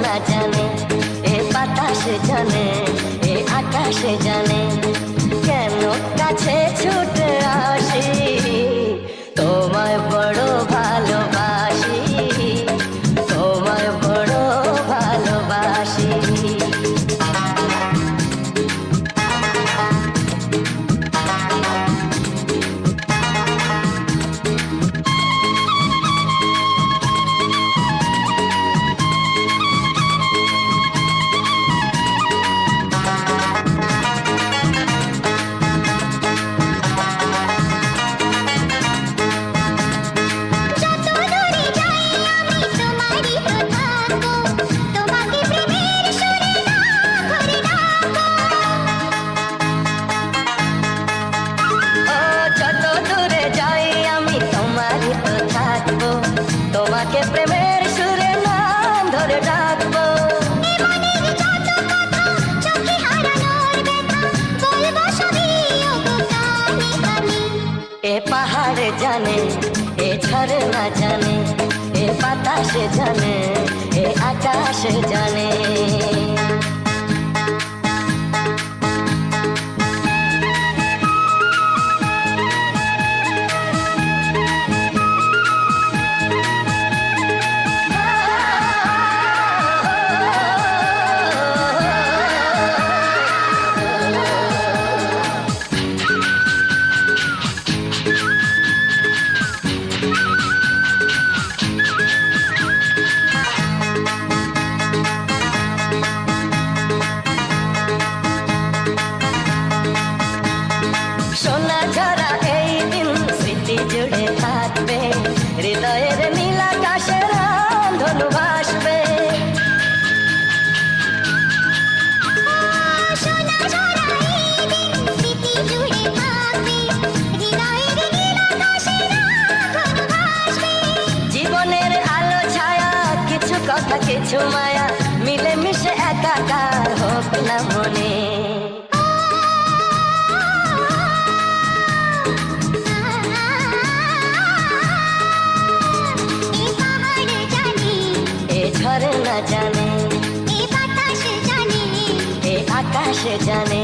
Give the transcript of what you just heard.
ঝরনা জানে, এ বাতাস জানে, এ আকাশ জানে, কেন কাছে ছুটে আসি, তোমায় বড় ভালোবাসি, তোমায় বড় ভালোবাসি। তোমাকে প্রেমের সুরে নাম ধরে ডাকবো, এ পাহাড় জানে, এ ঝরনা জানে, এ বাতাস জানে, এ আকাশ জানে। সোনা ঝরা এই দিন স্মৃতি জুড়ে থাকবে, হৃদয়ের নীল আকাশের ধনু ভাসবে। জীবনের আলো ছায়া, কিছু কথা কিছু মায়া, মিলে মিশে একাকার হোক না মনে। ঝরনা জানে, এ বাতাস জানে, এ আকাশ জানে।